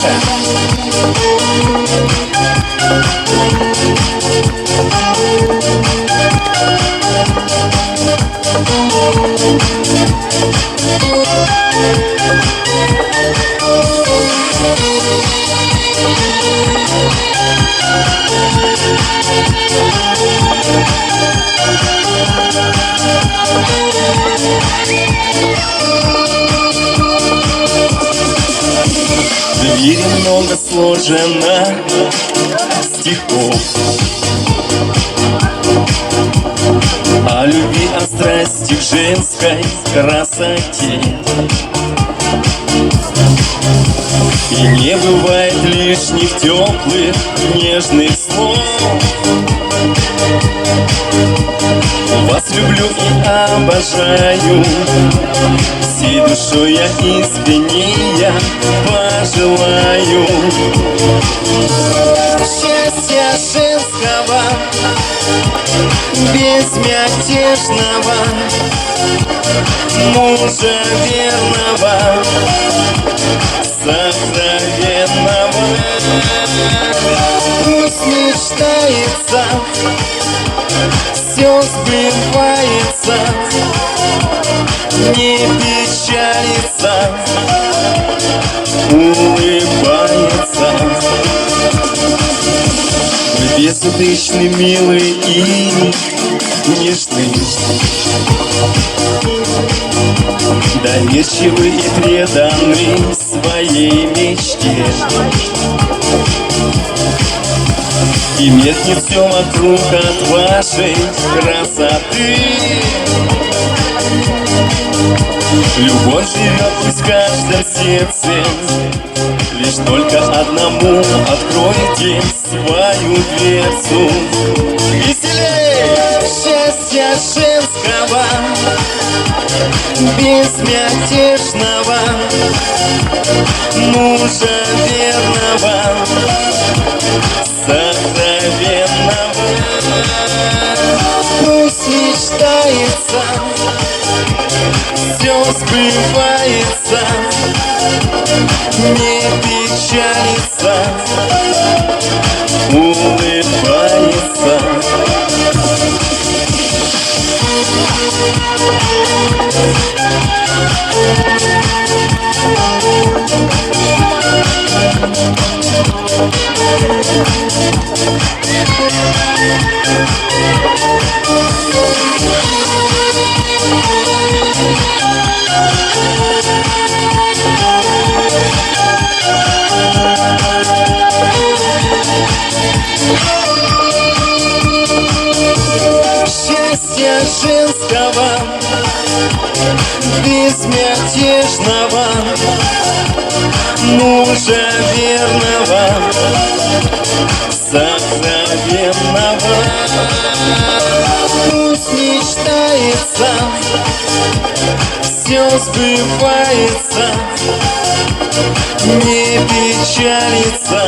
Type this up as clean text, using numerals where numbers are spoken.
В мире много сложено стихов о любви, о страсти, в женской красоте. И не бывает лишних теплых, нежных слов. Вас люблю и обожаю, всей душой я искренне пожелаю счастья женского, безмятежного, мужа верного, сокровенного. Пусть мечтается, все сбывается, не печалится, улыбается. Вы безупречны, милый и нежный, доверчивы и преданы своей мечте. И меркнет все вокруг от вашей красоты. Любовь живет пусть в каждом сердце, лишь только одному откройте свою дверцу. Веселей! Счастья женского, безмятежного, мужа верного, сокровенного. Пусть мечтается, все сбывается, не печалится, улыбается. Счастья женского, безмятежного, мужа верного, сокровенного. Пусть мечтается, все сбывается, не печалится,